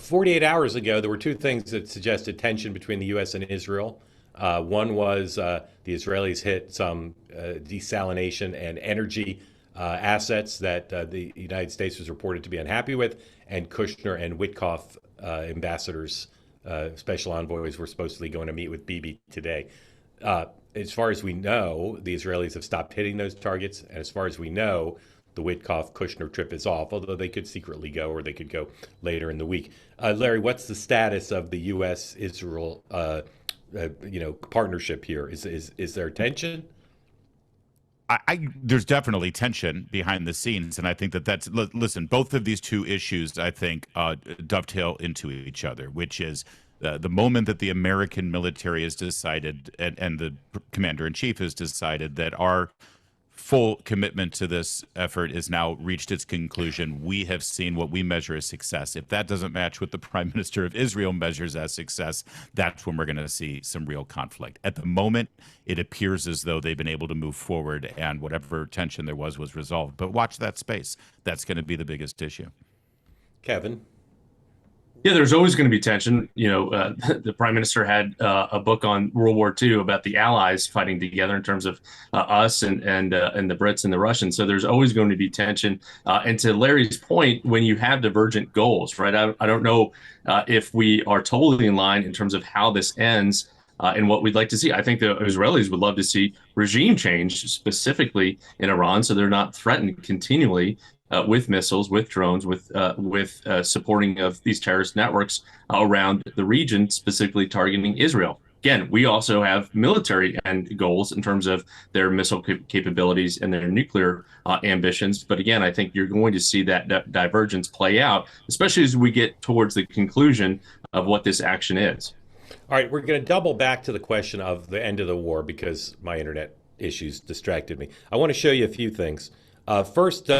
48 hours ago, there were two things that suggested tension between the U.S. and Israel. One was the Israelis hit some desalination and energy assets that the United States was reported to be unhappy with, and Kushner and Witkoff, ambassadors, special envoys, were supposedly going to meet with Bibi today. As far as we know, the Israelis have stopped hitting those targets, and as far as we know, the Witkoff-Kushner trip is off, although they could secretly go or they could go later in the week. Larry, what's the status of the U.S.-Israel partnership here? Is there tension? There's definitely tension behind the scenes, and I think listen, both of these two issues, I think, dovetail into each other, which is the moment that the American military has decided, and the commander-in-chief has decided that our full commitment to this effort is now reached its conclusion. We have seen what we measure as success. If that doesn't match what the Prime Minister of Israel measures as success, that's when we're going to see some real conflict. At the moment, it appears as though they've been able to move forward, and whatever tension there was resolved. But watch that space. That's going to be the biggest issue. Kevin? Yeah, there's always going to be tension. The prime minister had a book on World War II about the Allies fighting together in terms of us and the Brits and the Russians. So there's always going to be tension. And to Larry's point, when you have divergent goals, right? I don't know if we are totally in line in terms of how this ends. And what we'd like to see. I think the Israelis would love to see regime change, specifically in Iran, so they're not threatened continually with missiles, with drones, with supporting of these terrorist networks around the region, specifically targeting Israel. Again, we also have military end goals in terms of their missile capabilities and their nuclear ambitions. But again, I think you're going to see that divergence play out, especially as we get towards the conclusion of what this action is. All right, we're going to double back to the question of the end of the war because my internet issues distracted me. I want to show you a few things. First,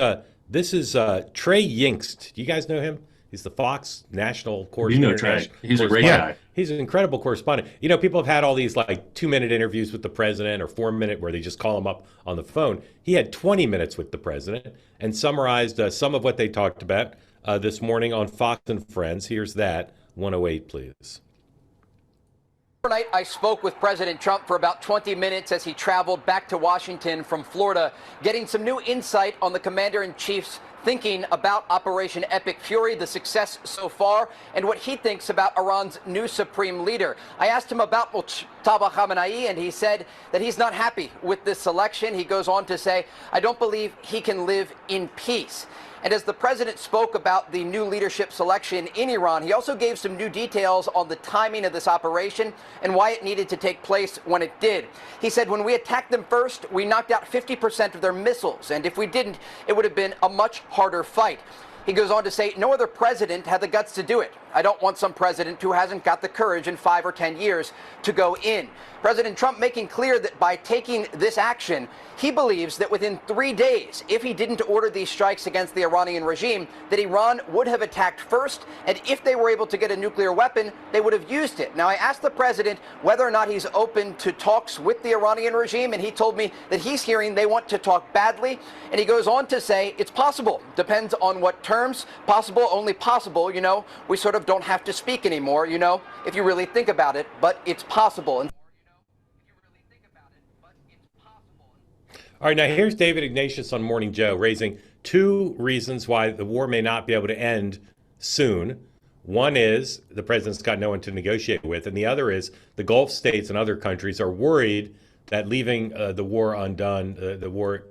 this is Trey Yingst. Do you guys know him? He's the Fox national correspondent. You know Trey. He's a great guy. He's an incredible correspondent. You know, people have had all these like 2-minute interviews with the president or 4-minute where they just call him up on the phone. He had 20 minutes with the president and summarized some of what they talked about this morning on Fox and Friends. Here's that. 108, please. Overnight, I spoke with President Trump for about 20 minutes as he traveled back to Washington from Florida, getting some new insight on the commander-in-chief's thinking about Operation Epic Fury, the success so far, and what he thinks about Iran's new supreme leader. I asked him about Mojtaba Khamenei, and he said that he's not happy with this selection. He goes on to say, I don't believe he can live in peace. And as the president spoke about the new leadership selection in Iran, he also gave some new details on the timing of this operation and why it needed to take place when it did. He said, when we attacked them first, we knocked out 50% of their missiles. And if we didn't, it would have been a much harder fight. He goes on to say, no other president had the guts to do it. I don't want some president who hasn't got the courage in 5 or 10 years to go in. President Trump making clear that by taking this action, he believes that within 3 days, if he didn't order these strikes against the Iranian regime, that Iran would have attacked first, and if they were able to get a nuclear weapon, they would have used it. Now, I asked the president whether or not he's open to talks with the Iranian regime, and he told me that he's hearing they want to talk badly, and he goes on to say it's possible, depends on what terms, possible, only possible, you know, we sort of don't have to speak anymore, you know, if you really think about it, but it's possible. All right, now here's David Ignatius on Morning Joe raising two reasons why the war may not be able to end soon. One is the president's got no one to negotiate with, and the other is the Gulf states and other countries are worried that leaving the war undone, the war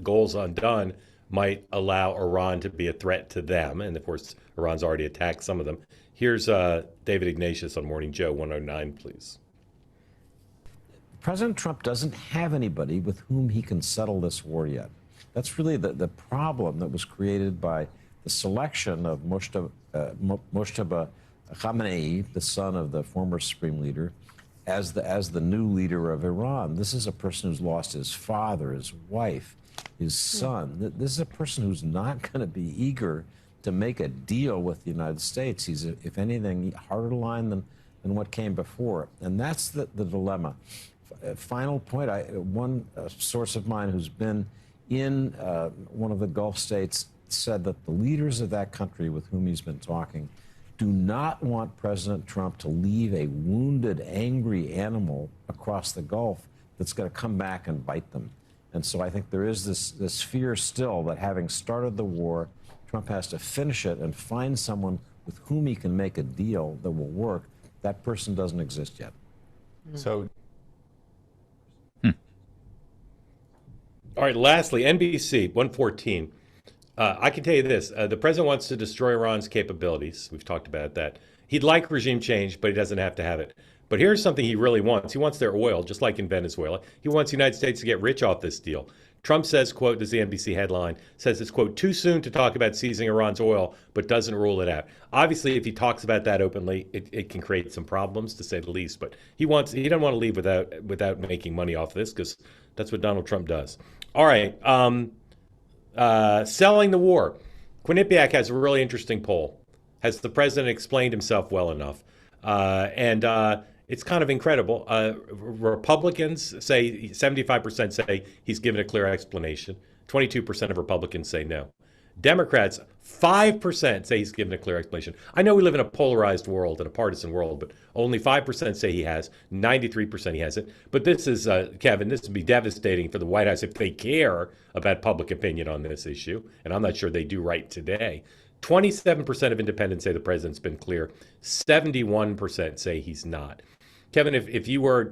goals undone, might allow Iran to be a threat to them. And of course, Iran's already attacked some of them. Here's David Ignatius on Morning Joe, 109, please. President Trump doesn't have anybody with whom he can settle this war yet. That's really the problem that was created by the selection of Mojtaba Khamenei, the son of the former supreme leader, as the new leader of Iran. This is a person who's lost his father, his wife, his son. This is a person who's not going to be eager to make a deal with the United States. He's, if anything, harder to line than what came before. And that's the dilemma. Final point, one source of mine who's been in one of the Gulf states said that the leaders of that country with whom he's been talking do not want President Trump to leave a wounded, angry animal across the Gulf that's going to come back and bite them. And so I think there is this fear still that having started the war, Trump has to finish it and find someone with whom he can make a deal that will work. That person doesn't exist yet. So, all right, lastly, NBC 114. I can tell you this. The president wants to destroy Iran's capabilities. We've talked about that. He'd like regime change, but he doesn't have to have it. But here's something he really wants. He wants their oil, just like in Venezuela. He wants the United States to get rich off this deal. Trump says, quote, this is the NBC headline, says it's, quote, too soon to talk about seizing Iran's oil, but doesn't rule it out. Obviously, if he talks about that openly, it can create some problems, to say the least. But he doesn't want to leave without making money off this, because that's what Donald Trump does. All right. Selling the war. Quinnipiac has a really interesting poll. Has the president explained himself well enough? It's kind of incredible. Republicans say 75% say he's given a clear explanation. 22% of Republicans say no. Democrats, 5% say he's given a clear explanation. I know we live in a polarized world, in a partisan world, but only 5% say he has. 93% he hasn't. But this is, Kevin, this would be devastating for the White House if they care about public opinion on this issue. And I'm not sure they do right today. 27% of independents say the president's been clear. 71% say he's not. Kevin, if you were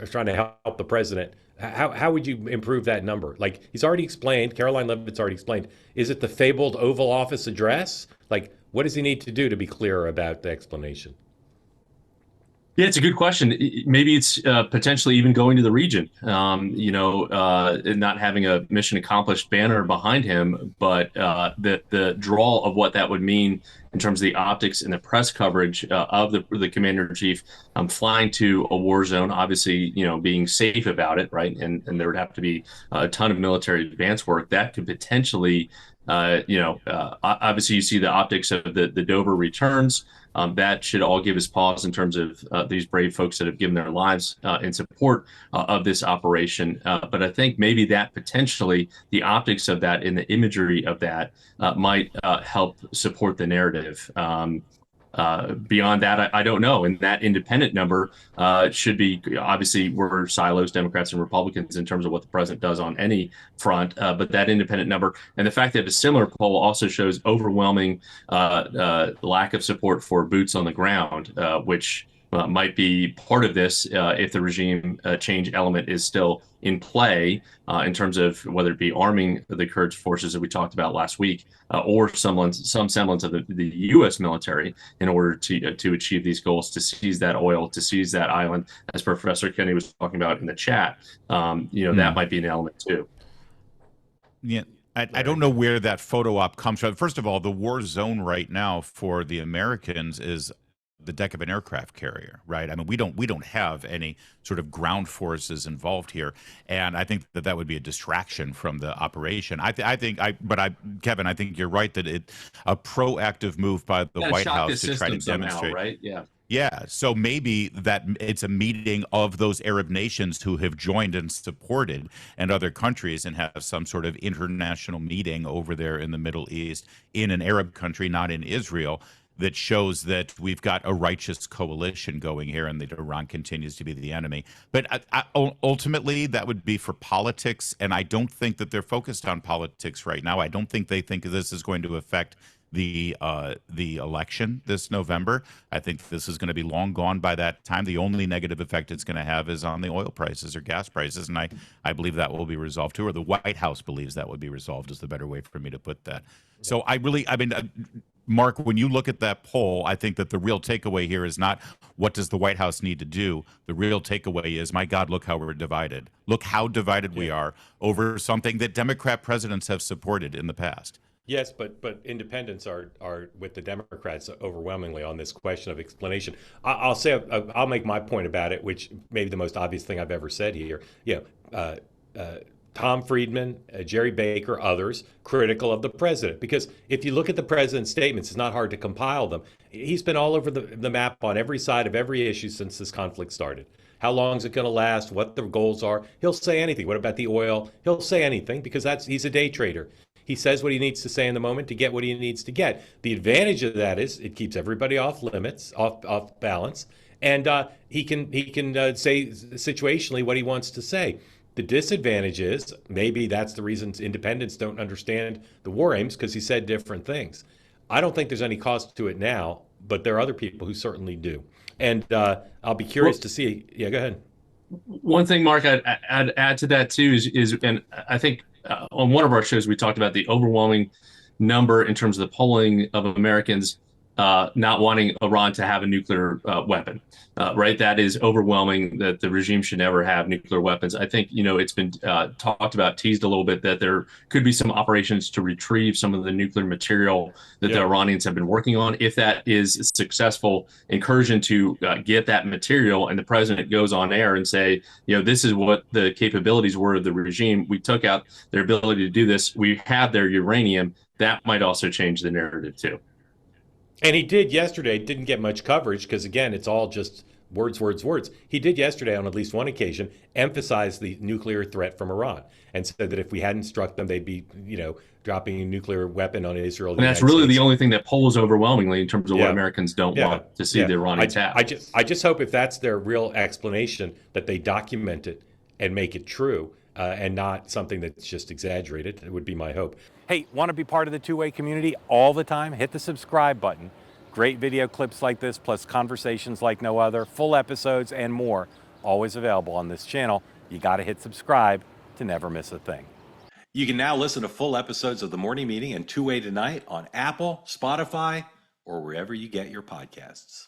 trying to help the president, how would you improve that number? Like, he's already explained, Caroline Leavitt's already explained, is it the fabled Oval Office address? Like, what does he need to do to be clearer about the explanation? Yeah, it's a good question. Maybe it's potentially even going to the region, and not having a mission accomplished banner behind him, but the draw of what that would mean in terms of the optics and the press coverage of the commander-in-chief flying to a war zone, obviously, being safe about it, right? And there would have to be a ton of military advance work that could potentially, obviously you see the optics of the Dover returns. That should all give us pause in terms of these brave folks that have given their lives in support of this operation. But I think maybe that potentially the optics of that and the imagery of that might help support the narrative. Beyond that, I don't know. And that independent number should be, obviously, we're silos, Democrats and Republicans, in terms of what the president does on any front. But that independent number and the fact that a similar poll also shows overwhelming lack of support for boots on the ground, which might be part of this if the regime change element is still in play in terms of whether it be arming the Kurds forces that we talked about last week or some semblance of the U.S. military in order to achieve these goals, to seize that oil, to seize that island, as Professor Kennedy was talking about in the chat. That might be an element too. Yeah. I don't know where that photo op comes from. First of all, the war zone right now for the Americans is the deck of an aircraft carrier, right? I mean, we don't have any sort of ground forces involved here, and I think that would be a distraction from the operation. Kevin, I think you're right that a proactive move by the White House to try to demonstrate, right? Yeah. Yeah, so maybe that it's a meeting of those Arab nations who have joined and supported, and other countries, and have some sort of international meeting over there in the Middle East, in an Arab country, not in Israel, that shows that we've got a righteous coalition going here and that Iran continues to be the enemy. But ultimately, that would be for politics, and I don't think that they're focused on politics right now. I don't think they think this is going to affect the election this November. I think this is going to be long gone by that time. The only negative effect it's going to have is on the oil prices or gas prices, and I believe that will be resolved too, or the White House believes that would be resolved, is the better way for me to put that. So Mark, when you look at that poll, I think that the real takeaway here is not what does the White House need to do. The real takeaway is, my God, look how we're divided. Look how divided we are over something that Democrat presidents have supported in the past. Yes, but independents are with the Democrats overwhelmingly on this question of explanation. I'll make my point about it, which may be the most obvious thing I've ever said here. Tom Friedman, Jerry Baker, others critical of the president, because if you look at the president's statements, it's not hard to compile them. He's been all over the map on every side of every issue since this conflict started. How long is it going to last? What the goals are? He'll say anything. What about the oil? He'll say anything because he's a day trader. He says what he needs to say in the moment to get what he needs to get. The advantage of that is it keeps everybody off limits, off balance, and he can say situationally what he wants to say. The disadvantage is maybe that's the reason independents don't understand the war aims, because he said different things. I don't think there's any cost to it now, but there are other people who certainly do. And I'll be curious to see. Yeah, go ahead. One thing, Mark, I'd add to that too is and I think on one of our shows we talked about the overwhelming number in terms of the polling of Americans not wanting Iran to have a nuclear weapon, right? That is overwhelming, that the regime should never have nuclear weapons. I think, it's been talked about, teased a little bit, that there could be some operations to retrieve some of the nuclear material that the Iranians have been working on. If that is a successful incursion to get that material, and the president goes on air and say, this is what the capabilities were of the regime. We took out their ability to do this. We have their uranium. That might also change the narrative too. And he did yesterday, didn't get much coverage because, again, it's all just words, words, words. He did yesterday on at least one occasion emphasize the nuclear threat from Iran and said that if we hadn't struck them, they'd be, dropping a nuclear weapon on Israel. And that's really the only thing that polls overwhelmingly in terms of what Americans don't want to see the Iranians have. I just hope if that's their real explanation, that they document it and make it true and not something that's just exaggerated. It would be my hope. Hey, want to be part of the two-way community all the time? Hit the subscribe button. Great video clips like this, plus conversations like no other, full episodes and more, always available on this channel. You got to hit subscribe to never miss a thing. You can now listen to full episodes of The Morning Meeting and Two Way Tonight on Apple, Spotify, or wherever you get your podcasts.